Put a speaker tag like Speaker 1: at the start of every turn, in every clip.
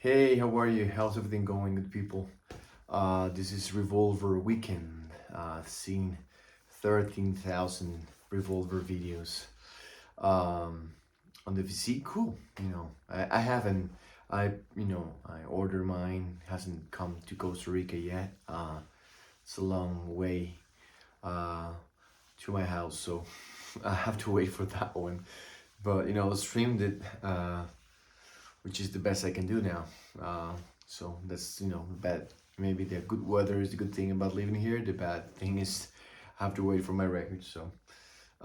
Speaker 1: Hey, how are you? How's everything going, good people? This is Revolver Weekend. I've seen 13,000 Revolver videos on the VC. Cool. I haven't. I ordered mine. Hasn't come to Costa Rica yet. It's a long way uh, to my house, so I have to wait for that one. But I streamed it. Which is the best I can do now. So that's bad. Maybe the good weather is the good thing about living here. The bad thing is I have to wait for my record. So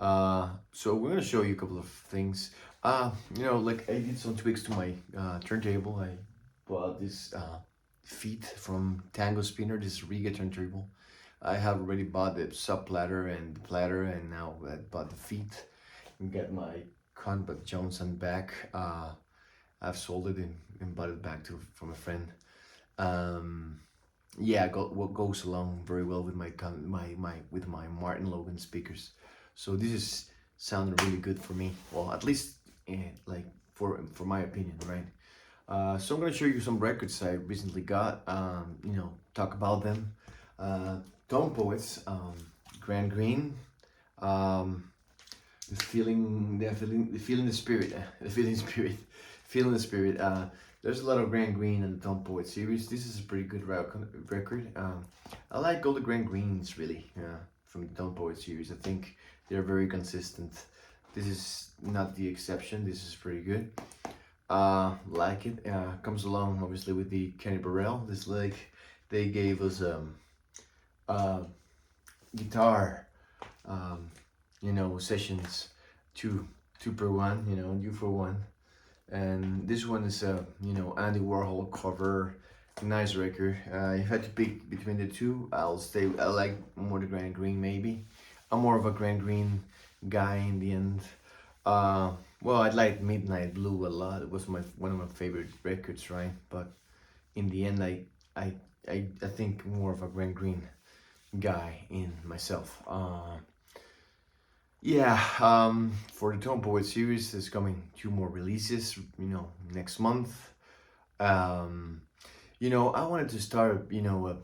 Speaker 1: we're gonna show you a couple of things. Like I did some tweaks to my turntable. I bought this feet from Tango Spinner. This Riga turntable. I have already bought the sub platter and the platter, and now I bought the feet. And get my Conrad Johnson back. I've sold it and bought it back from a friend. Um, yeah, what goes along very well with my Martin Logan speakers. So this is sounding really good for me. Well, at least like for my opinion, right? So I'm gonna show you some records I recently got. Talk about them. Tone Poets, Grand Green. Um, the spirit, the feeling spirit, feeling the spirit. There's a lot of Grand Green in the Tom Poet series. This is a pretty good record. I like all the Grand Greens really, from the Tom Poet series. I think they're very consistent. This is not the exception. This is pretty good. Like it. Comes along obviously with the Kenny Burrell. This like they gave us guitar. Um, sessions, two per one, you for one. And this one is a Andy Warhol cover, nice record. If I had to pick between the two, I like more the Grand Green maybe. I'm more of a Grand Green guy in the end. Well, I like Midnight Blue a lot. It was one of my favorite records, right? But in the end, I think more of a Grand Green guy in myself. Yeah, for the Tone Poet series, there's coming two more releases, next month. Um, I wanted to start, a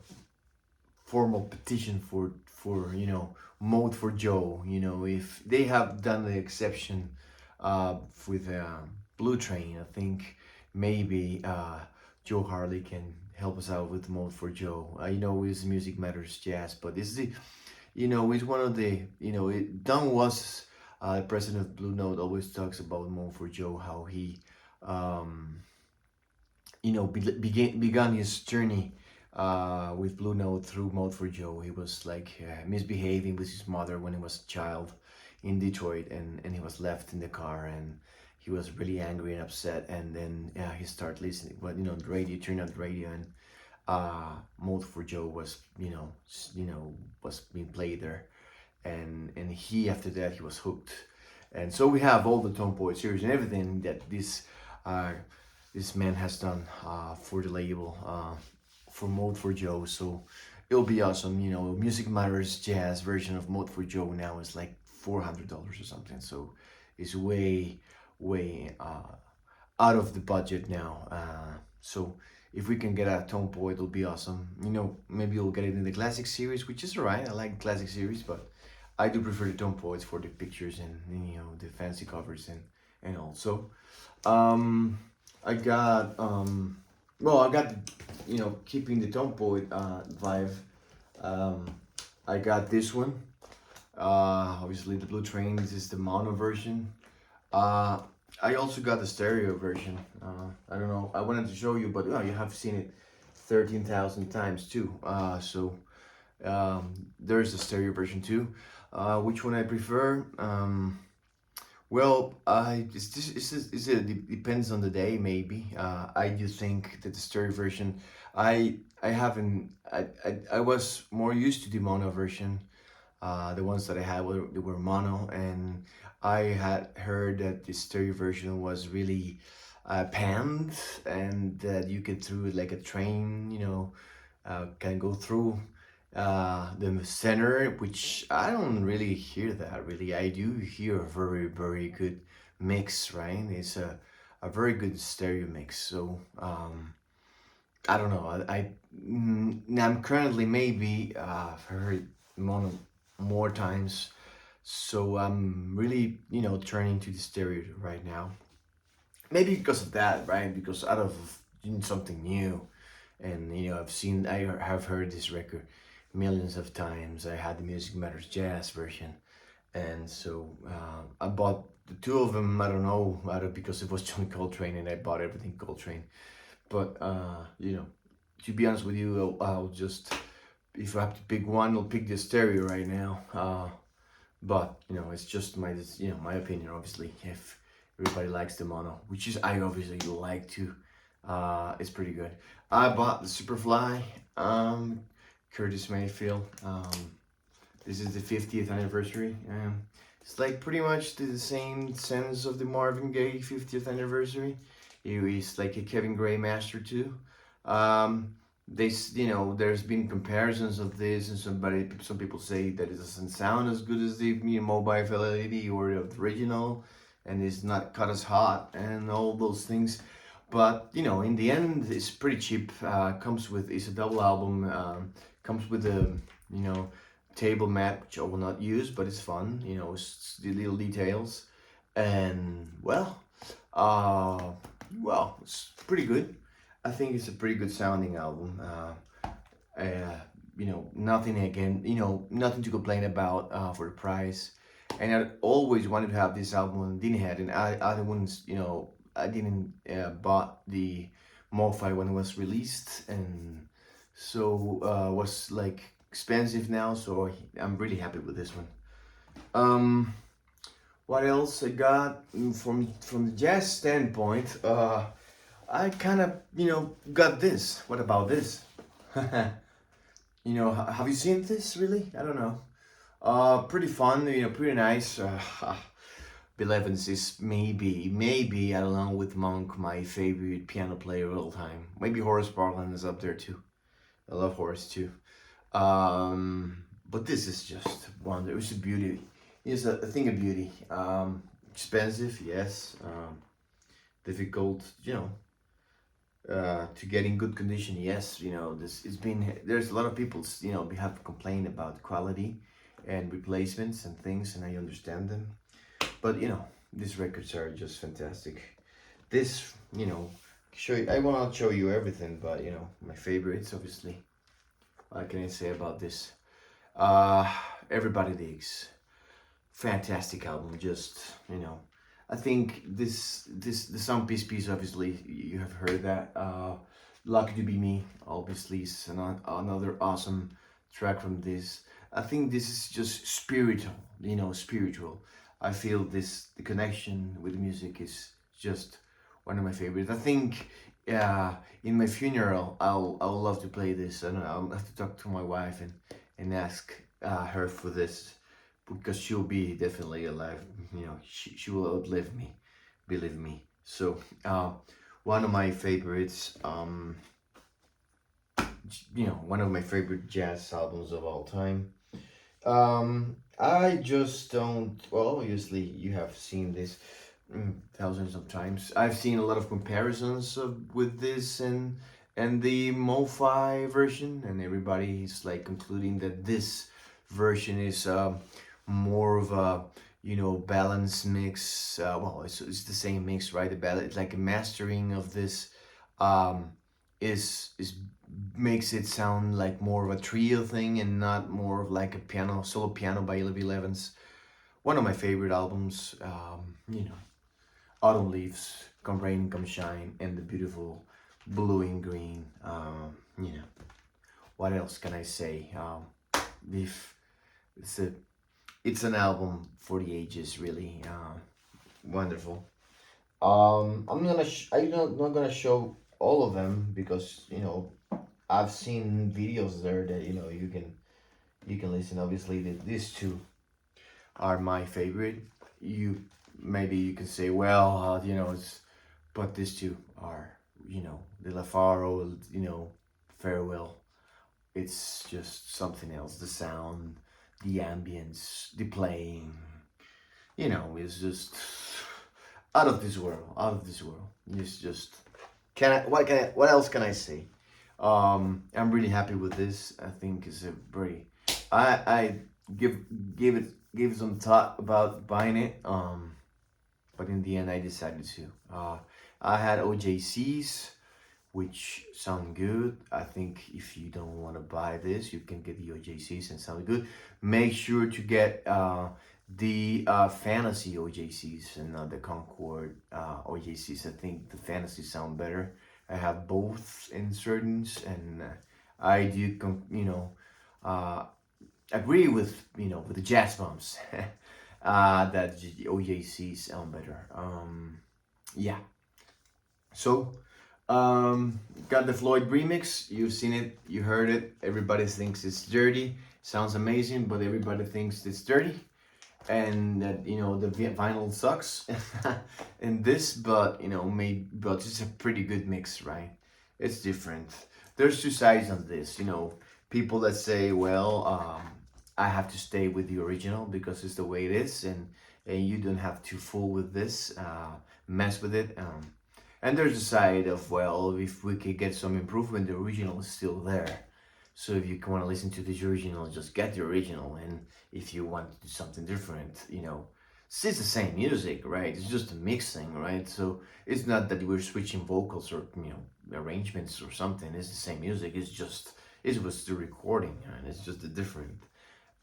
Speaker 1: formal petition for Mode for Joe. If they have done the exception with Blue Train, I think maybe Joe Harley can help us out with Mode for Joe. I know it's Music Matters Jazz, but this is it's one of the, Don was president of Blue Note, always talks about Mo for Joe, how he, began his journey with Blue Note through Mode for Joe. He was like misbehaving with his mother when he was a child in Detroit, and he was left in the car, and he was really angry and upset, and then he started listening, but the radio, turned on the radio, and Mode for Joe was was being played there, and he, after that, he was hooked. And so we have all the Tone Poet series and everything that this man has done for the label, for Mode for Joe. So it'll be awesome. Music Matters Jazz version of Mode for Joe now is like $400 or something. So it's way out of the budget now. So if we can get a Tone Poet, it'll be awesome. Maybe we'll get it in the classic series, which is alright. I like classic series, but I do prefer the Tone Poets for the pictures and the fancy covers and all. So I got keeping the Tone Poet vibe. I got this one. Obviously the Blue Train. This is the mono version. I also got the stereo version. I don't know. I wanted to show you, but you have seen it 13,000 times too. So there's a stereo version too. Which one I prefer? Well, it depends on the day maybe. I do think that the stereo version. I haven't. I was more used to the mono version. The ones that I had were mono, and I had heard that the stereo version was really panned, and that you could through it like a train, can go through the center, which I don't really hear that really. I do hear a very good mix, right? It's a very good stereo mix. So I don't know. I'm currently maybe I've heard more times, so I'm really turning to the stereo right now. Maybe because of that, right? Because out of doing something new, and I have heard this record millions of times. I had the Music Matters Jazz version, and so I bought the two of them. I don't know, out of because it was Johnny Coltrane, and I bought everything Coltrane. But to be honest with you, I'll just, if I have to pick one, I'll pick the stereo right now. But it's just my opinion. Obviously, if everybody likes the mono, which is I obviously like to, it's pretty good. I bought the Superfly, Curtis Mayfield. This is the 50th anniversary. It's like pretty much the same sense of the Marvin Gaye 50th anniversary. He's like a Kevin Gray master too. Um, there's been comparisons of this, and some people say that it doesn't sound as good as the mobile fidelity or the original, and it's not cut as hot and all those things. But in the end, it's pretty cheap. It's a double album. Comes with a table mat, which I will not use, but it's fun. It's the little details, and it's pretty good. I think it's a pretty good sounding album. Nothing again, nothing to complain about for the price. And I always wanted to have this album and didn't have it. And I didn't bought the MoFi when it was released, and so was like expensive now. So I'm really happy with this one. What else I got from the jazz standpoint? I kind of got this. What about this? Have you seen this really? I don't know. Pretty fun. Pretty nice. Bill Evans is maybe along with Monk my favorite piano player of all time. Maybe Horace Parlan is up there too. I love Horace too. But this is just wonder. It's a beauty. It's a thing of beauty. Expensive, yes. Difficult, to get in good condition. Yes, there's a lot of people, have complained about quality and replacements and things, and I understand them. But these records are just fantastic. This, I will not show you everything, but my favorites, obviously. What can I say about this? Everybody digs. Fantastic album. Just I think the Sound piece obviously you have heard that. Lucky to Be Me obviously is another awesome track from this. I think this is just spiritual. I feel the connection with the music is just one of my favorites. I think in my funeral I'll love to play this. I don't know, I'll have to talk to my wife and ask her for this, because she'll be definitely alive. She will outlive me, believe me. So one of my favorites, one of my favorite jazz albums of all time. I just don't. Well, obviously you have seen this thousands of times. I've seen a lot of comparisons with this and the MoFi version, and everybody is like concluding that this version is more of a balanced mix. It's the same mix, right? It's like a mastering of this is makes it sound like more of a trio thing and not more of like a solo piano by Bill Evans. One of my favorite albums. Autumn Leaves, Come Rain, Come Shine, and the beautiful Blue and Green. What else can I say? If it's an album for the ages, really. Wonderful. I'm not gonna show all of them because I've seen videos there that you can listen. Obviously, these two are my favorite. Maybe you can say, well, but these two are, the La Faro, Farewell. It's just something else. The sound, the ambience, the playing, is just out of this world. Out of this world. It's just what else can I say? I'm really happy with this. I think it's a very. I give give it some thought about buying it. But in the end, I decided to. I had OJCs, which sound good. I think if you don't want to buy this, you can get the OJCs and sound good. Make sure to get the fantasy OJCs and not the Concord OJCs. I think the fantasy sound better. I have both insertions, and I do, uh, agree with with the jazz bumps that the OJCs sound better. Yeah. So, got the Floyd remix. You've seen it, you heard it. Everybody thinks it's dirty. Sounds amazing, but everybody thinks it's dirty, and that the vinyl sucks. in this, but maybe, but it's a pretty good mix, right? It's different. There's two sides on this. People that say, well, I have to stay with the original because it's the way it is, and you don't have to fool with this, mess with it. And there's a side of, well, if we could get some improvement, the original is still there. So if you want to listen to the original, just get the original. And if you want to do something different, it's the same music, right? It's just a mixing, right? So it's not that we're switching vocals or arrangements or something. It's the same music. It was the recording, and it's just a different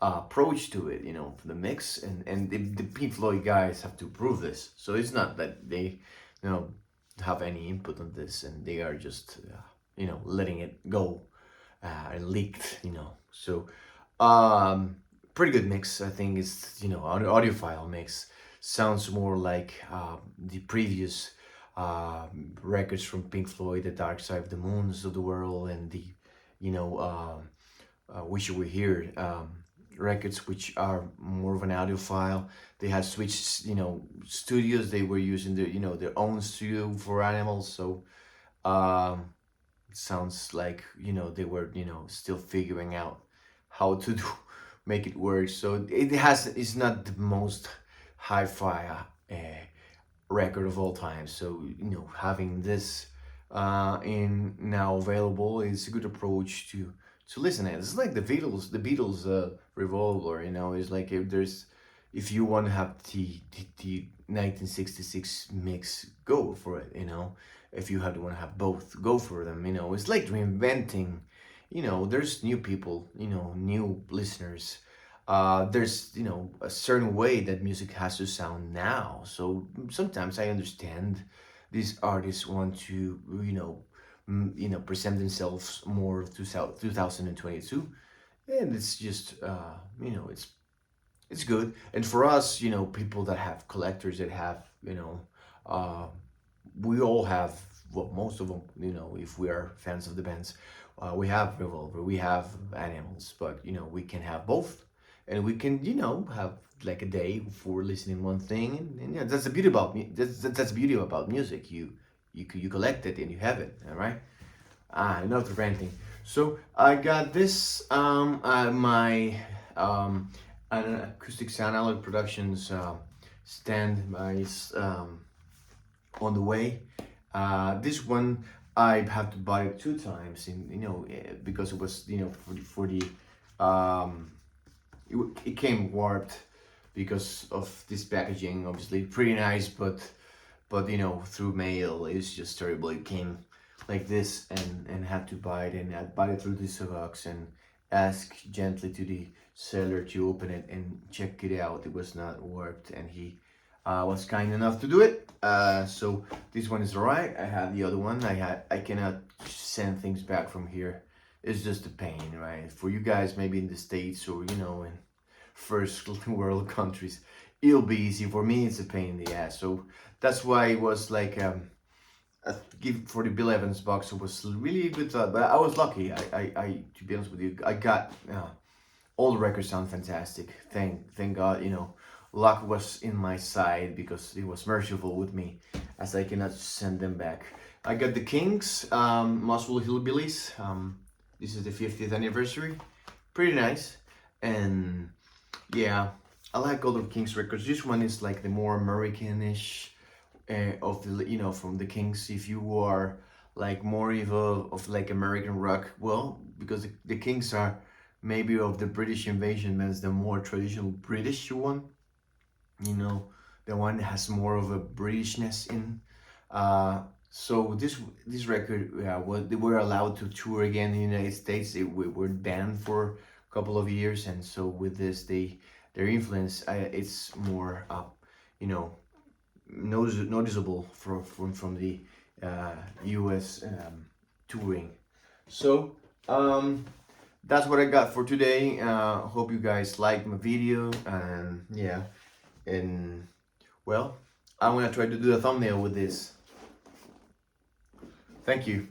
Speaker 1: approach to it, for the mix. And the Pink Floyd guys have to prove this. So it's not that they, have any input on this, and they are just, letting it go and leaked, So, pretty good mix. I think it's, audiophile mix. Sounds more like the previous records from Pink Floyd, The Dark Side of the Moons of the world, and the, Wish You Were Here records, which are more of an audiophile. They had switched, studios. They were using their own studio for Animals. So, it sounds like they were still figuring out how to make it work. So it's not the most hi-fi record of all time. So having this in now available is a good approach to listen to it. It's like the Beatles Revolver. It's like if you want to have the 1966 mix, go for it. If you want to have both, go for them. It's like reinventing. There's new people. New listeners. There's a certain way that music has to sound now. So sometimes I understand these artists want to present themselves more to 2022, and it's just it's good. And for us, people that have collectors that have uh, we all have, well, most of them, if we are fans of the bands, we have Revolver, we have Animals, but we can have both, and we can have like a day for listening one thing, and that's the beauty about that's the beauty about music. You collect it and you have it, all right. Enough ranting. So I got this my an acoustic sound analog productions stand by on the way. This one I have to buy it 2 times, because it was for the it came warped because of this packaging. Obviously, pretty nice, but through mail it's just terrible. It came like this, and had to buy it, and I buy it through this box and ask gently to the seller to open it and check it out. It was not warped, and he was kind enough to do it. So this one is alright. I have the other one. I cannot send things back from here. It's just a pain, right? For you guys, maybe in the States or in first world countries, it'll be easy. For me, it's a pain in the ass. So that's why it was like give for the Bill Evans box. It was really a good thought, but I was lucky. I to be honest with you, I got all the records sound fantastic. Thank God. Luck was in my side because he was merciful with me, as I cannot send them back. I got the Kings, Muswell Hillbillies. This is the 50th anniversary. Pretty nice, and yeah, I like other Kings records. This one is like the more Americanish of the from the Kings. If you are like more of like American rock. Well, because the Kings are maybe of the British invasion, that's the more traditional British one. You know, the one that has more of a Britishness in. So this record, they were allowed to tour again in the United States. They were banned for a couple of years, and so with this, their influence, it's more you know, noticeable from the U.S. Touring. So that's what I got for today. Hope you guys liked my video, and yeah, and well, I'm gonna try to do a thumbnail with this. Thank you.